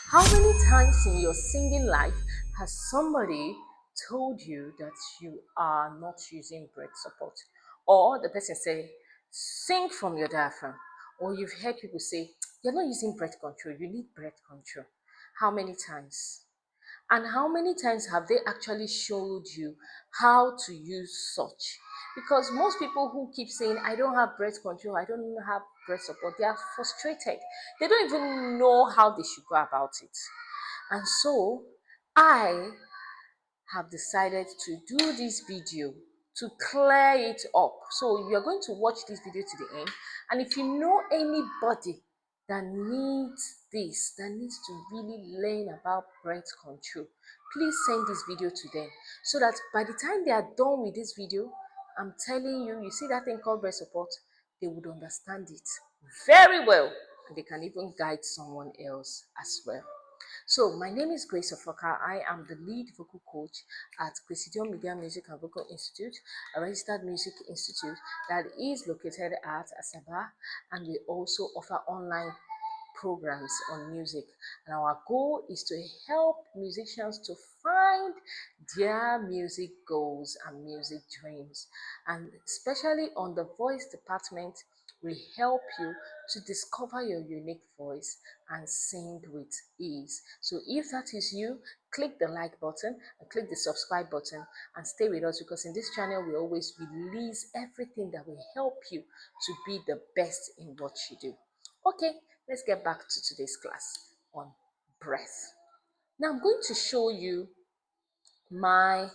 How many times in your singing life has somebody told you that you are not using breath support? Or the person say, sing from your diaphragm. Or you've heard people say, you're not using breath control, you need breath control. How many times? And how many times have they actually showed you how to use such? Because most people who keep saying, I don't have breath control, I don't have breath support, they are frustrated. They don't even know how they should go about it. And so I have decided to do this video to clear it up. So you're going to watch this video to the end. And if you know anybody that needs this, that needs to really learn about breath control, please send this video to them so that by the time they are done with this video, I'm telling you, you see that thing called breath support, they would understand it very well. And they can even guide someone else as well. So, my name is Grace Ofoka. I am the lead vocal coach at Presidium Media Music and Vocal Institute, a registered music institute that is located at Asaba, and we also offer online programs on music. And our goal is to help musicians to find their music goals and music dreams. And especially on the voice department, we help you to discover your unique voice and sing with ease. So if that is you, click the like button and click the subscribe button and stay with us, because in this channel we always release everything that will help you to be the best in what you do. Okay, let's get back to today's class on breath. Now I'm going to show you my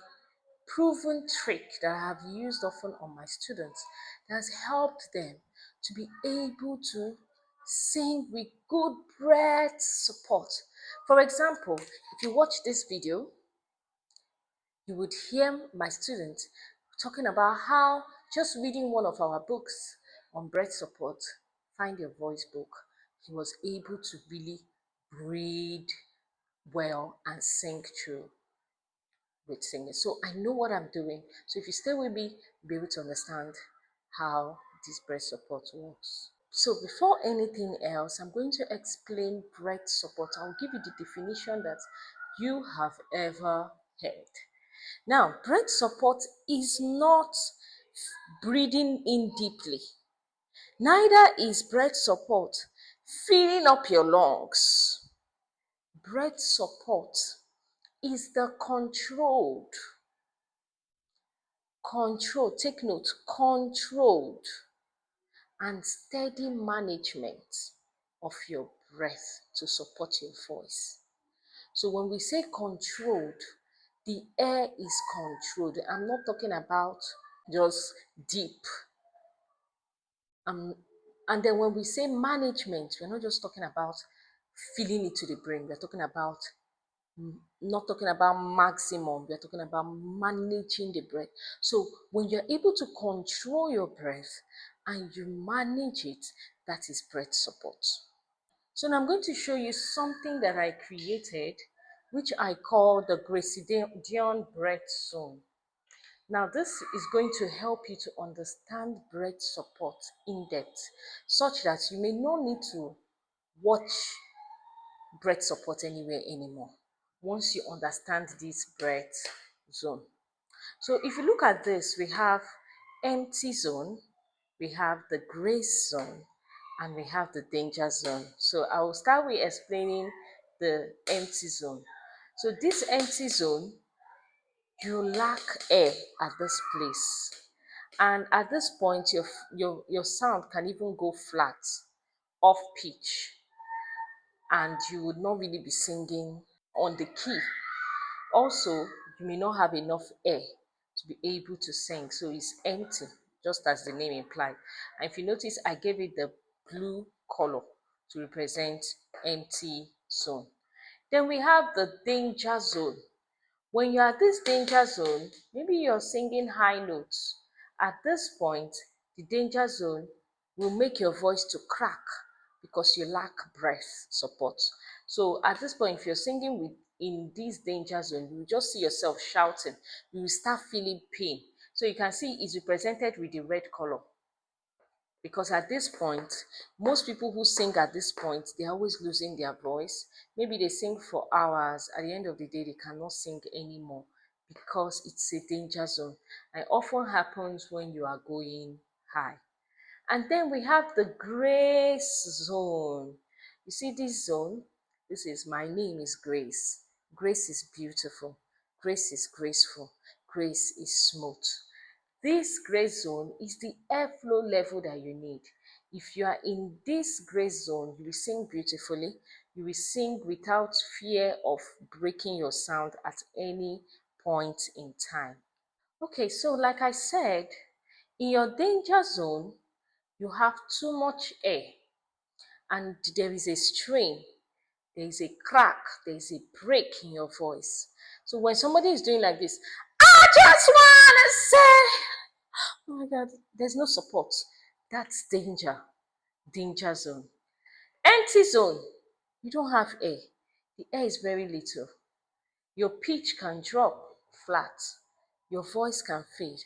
proven trick that I have used often on my students that has helped them to be able to sing with good breath support. For example, if you watch this video, you would hear my student talking about how just reading one of our books on breath support, Find Your Voice book, he was able to really breathe well and sing through with singing. So I know what I'm doing. So if you stay with me, you'll be able to understand how this breath support works. So before anything else, I'm going to explain breath support. I'll give you the definition that you have ever heard. Now, breath support is not breathing in deeply. Neither is breath support filling up your lungs. Breath support is the take note, controlled and steady management of your breath to support your voice. So when we say controlled, the air is controlled. I'm not talking about just deep. And then when we say management, we're not just talking about filling it to the brain. We're talking about not talking about maximum, we're talking about managing the breath. So when you're able to control your breath and you manage it, that is breath support. So now I'm going to show you something that I created, which I call the Gracedian breath zone. Now this is going to help you to understand breath support in depth, such that you may not need to watch breath support anywhere anymore once you understand this breath zone. So if you look at this, we have empty zone, we have the grace zone, and we have the danger zone. So I will start with explaining the empty zone. So this empty zone, you lack air at this place. And at this point, your sound can even go flat, off pitch, and you would not really be singing on the key. Also, you may not have enough air to be able to sing, so it's empty, just as the name implied. And if you notice, I gave it the blue color to represent empty zone. Then we have the danger zone. When you're at this danger zone, maybe you're singing high notes. At this point, the danger zone will make your voice to crack because you lack breath support. So at this point, if you're singing in this danger zone, you will just see yourself shouting. You will start feeling pain. So you can see it's represented with the red color. because at this point, most people who sing at this point, they're always losing their voice. Maybe they sing for hours. At the end of the day, they cannot sing anymore because it's a danger zone. And it often happens when you are going high. And then we have the grace zone. You see this zone? This is my name is Grace. Grace is beautiful. Grace is graceful. Grace is smooth. This grace zone is the airflow level that you need. If you are in this grace zone, you will sing beautifully. You will sing without fear of breaking your sound at any point in time. Okay, so like I said, in your danger zone, you have too much air and there is a strain, there is a crack, there is a break in your voice. So when somebody is doing like this, I just want to say, oh my God, there's no support. That's danger, danger zone. Empty zone, you don't have air. The air is very little. Your pitch can drop flat. Your voice can fade.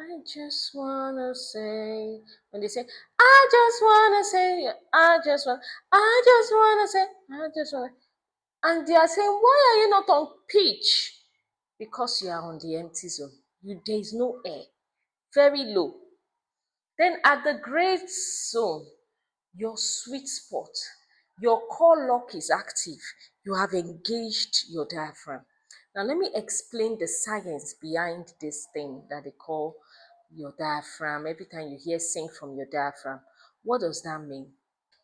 I just wanna say, when they say, I just wanna say, I just wanna say, I just wanna, and they are saying, why are you not on pitch? Because you are on the empty zone. There is no air, very low. Then at the great zone, your sweet spot, your core lock is active. You have engaged your diaphragm. Now, let me explain the science behind this thing that they call your diaphragm. Every time you hear sing from your diaphragm, what does that mean?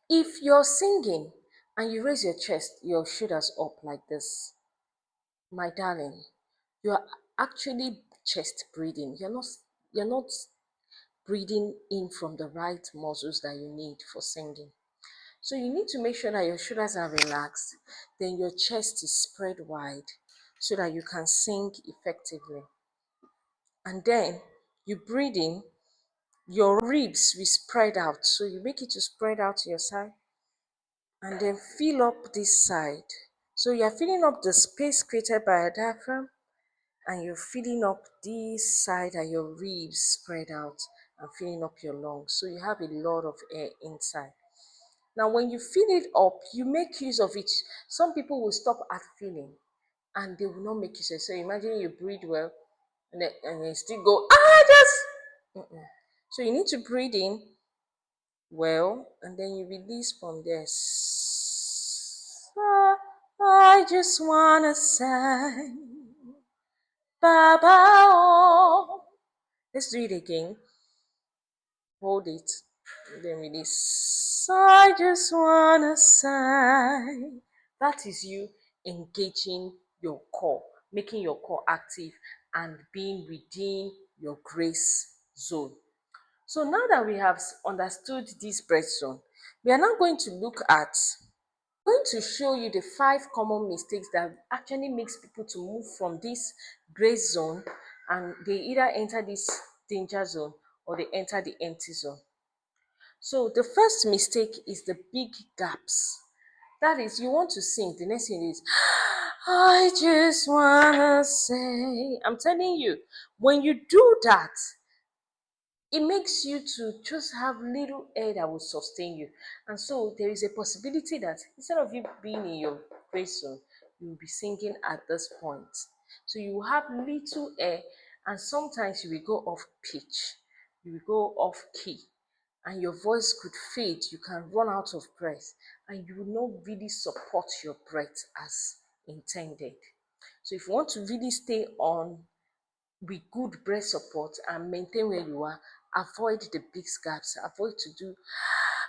If you're singing and you raise your chest, your shoulders up like this, my darling, you are actually chest breathing. You're not breathing in from the right muscles that you need for singing. So you need to make sure that your shoulders are relaxed, then your chest is spread wide so that you can sing effectively. And then you breathe in, your ribs will spread out. So you make it to spread out to your side and then fill up this side. So you're filling up the space created by a diaphragm and you're filling up this side and your ribs spread out and filling up your lungs. So you have a lot of air inside. Now, when you fill it up, you make use of it. Some people will stop at filling and they will not make use of it. So imagine you breathe well and then still go, I just. Mm-mm. So you need to breathe in well and then you release from there. I just want to say, Baba. Oh. Let's do it again. Hold it. Then release. I just wanna say. That is you engaging your core, making your core active and being within your grace zone. So now that we have understood this breath zone, we are now going to look at going to show you the 5 common mistakes that actually makes people to move from this gray zone and they either enter this danger zone or they enter the empty zone. So the first mistake is the big gaps. That is, you want to sing, the next thing is, I just wanna say. I'm telling you, when you do that, it makes you to just have little air that will sustain you. And so there is a possibility that instead of you being in your grace zone, you will be singing at this point. So you will have little air, and sometimes you will go off pitch, you will go off key, and your voice could fade. You can run out of breath, and you will not really support your breath as intended. So if you want to really stay on with good breath support and maintain where you are, avoid the big gaps, avoid to do,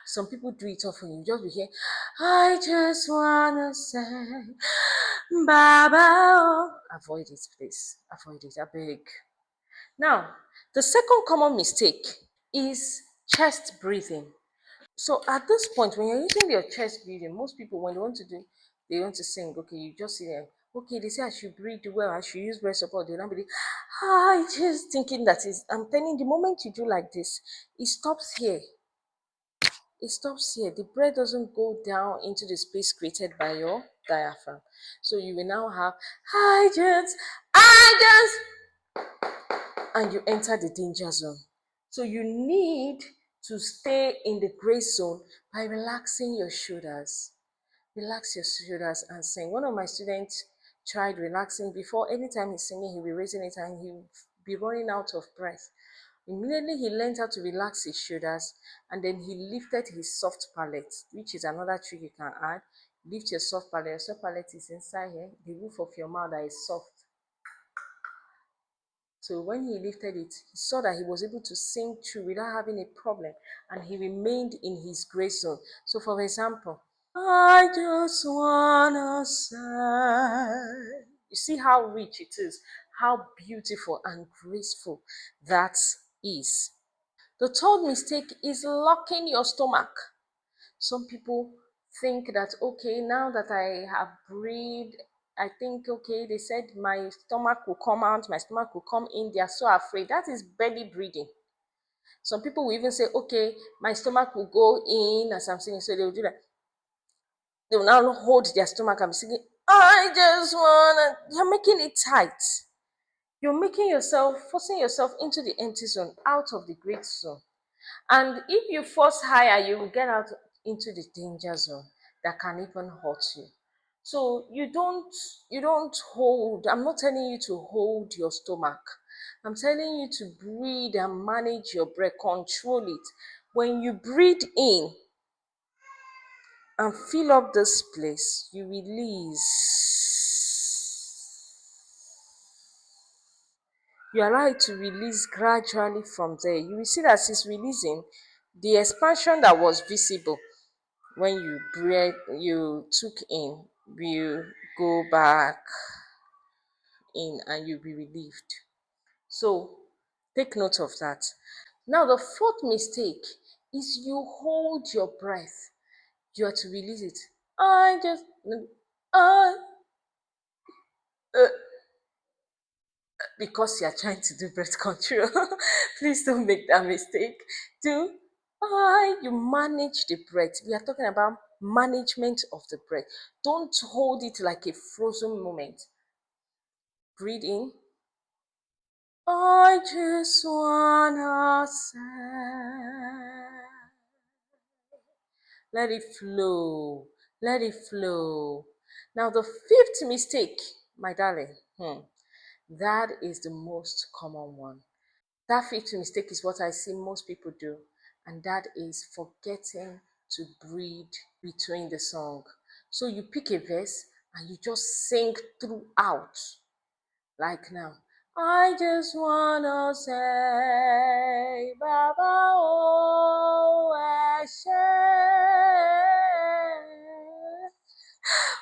some people do it often, you just be here, I just wanna say, Baba. Oh. Avoid it, please. Avoid it, I beg. Now, the second common mistake is chest breathing. So at this point, when you're using your chest breathing, most people, when they want to sing, okay, you just sit there, okay, they say I should breathe well, I should use breath support, they'll not be, I just thinking that is, I'm telling you, the moment you do like this, it stops here. It stops here. The breath doesn't go down into the space created by your diaphragm. So you will now have, I just, and you enter the danger zone. So you need to stay in the grace zone by relaxing your shoulders. Relax your shoulders and sing. One of my students tried relaxing before. Anytime he's singing, he'll be raising it and he'll be running out of breath. Immediately he learned how to relax his shoulders, and then he lifted his soft palate, which is another trick you can add. Lift your soft palate. Your soft palate is inside here, the roof of your mouth that is soft. So when he lifted it, he saw that he was able to sing through without having a problem, and he remained in his grace zone. So, for example, I just wanna say. You see how rich it is, how beautiful and graceful that is. The third mistake is locking your stomach. Some people think that, okay, now that I have breathed, I think, okay, they said my stomach will come out, my stomach will come in. They are so afraid. That is belly breathing. Some people will even say, okay, my stomach will go in as I'm saying. So they will do that. They will now hold their stomach and be singing, I just wanna. You're making it tight. You're making yourself, forcing yourself into the empty zone, out of the great zone. And if you force higher, you will get out into the danger zone that can even hurt you. So you don't hold. I'm not telling you to hold your stomach. I'm telling you to breathe and manage your breath, control it. When you breathe in and fill up this place, you release. You allow it to release gradually from there. You will see that it's releasing. The expansion that was visible when you breathe, you took in, will go back in and you'll be relieved. So take note of that. Now, the fourth mistake is you hold your breath. You are to release it. I just, I, uh, because you are trying to do breath control. Please don't make that mistake. Do you manage the breath? We are talking about management of the breath. Don't hold it like a frozen moment. Breathe in. I just wanna say. Let it flow. Let it flow. Now, the fifth mistake, my darling, that is the most common one. That fifth mistake is what I see most people do, and that is forgetting to breathe between the song. So you pick a verse and you just sing throughout. Like now, I just wanna say, Baba oh,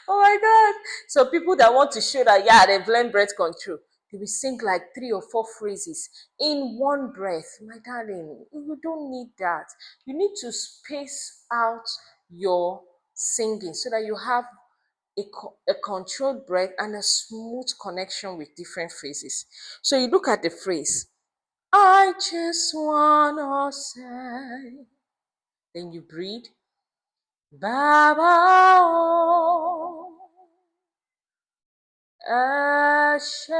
oh my God. So people that want to show that, yeah, they've learned breath control, they will sing like 3 or 4 phrases in one breath. My darling, you don't need that. You need to space out your singing so that you have a controlled breath and a smooth connection with different phrases. So you look at the phrase, I just wanna say. Then you breathe, Baba oh, Ashe.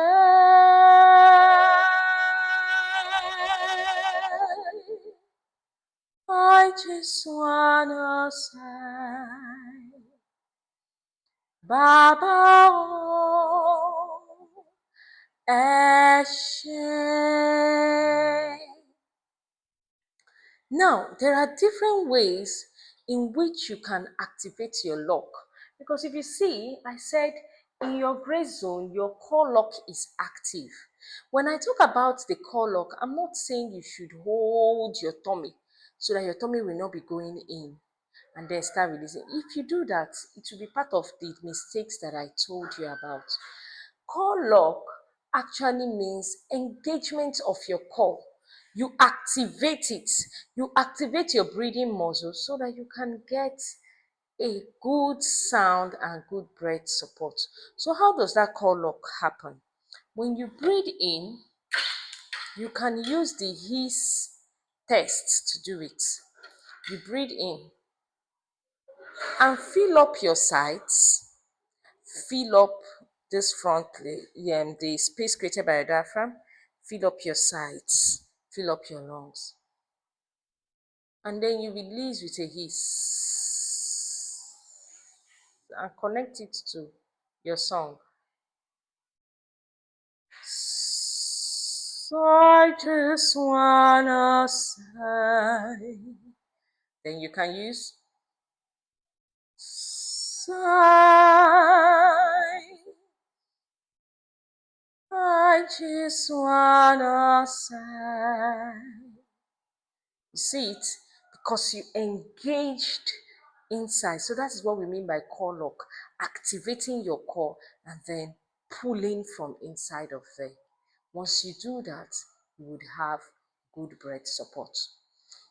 I just wanna say, Baba oh, Ashe. Now, there are different ways in which you can activate your lock. Because if you see, I said in your gray zone, your core lock is active. When I talk about the core lock, I'm not saying you should hold your tummy so that your tummy will not be going in and then start releasing. If you do that, it will be part of the mistakes that I told you about. Core lock actually means engagement of your core. You activate it. You activate your breathing muscles so that you can get a good sound and good breath support. So how does that core lock happen? When you breathe in, you can use the hiss test to do it. You breathe in and fill up your sides, fill up this front, the space created by your diaphragm, fill up your sides, fill up your lungs. and then you release with a hiss and connect it to your song. So I just wanna say. Then you can use sigh. I just wanna say. You see it? Because you engaged inside. So that is what we mean by core lock. Activating your core and then pulling from inside of there. Once you do that, you would have good breath support.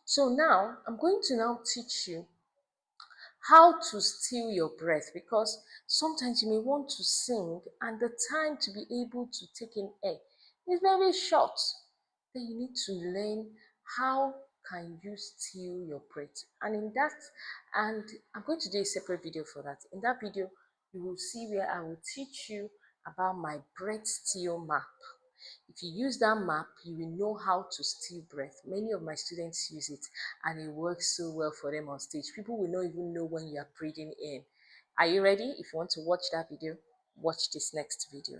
So now I'm going to now teach you how to still your breath, because sometimes you may want to sing and the time to be able to take in air is very short. Then you need to learn how can you still your breath. And I'm going to do a separate video for that. In that video, you will see where I will teach you about my breath steal map. If you use that map, you will know how to steal breath. Many of my students use it and it works so well for them on stage. People will not even know when you are breathing in. Are you ready? If you want to watch that video, watch this next video.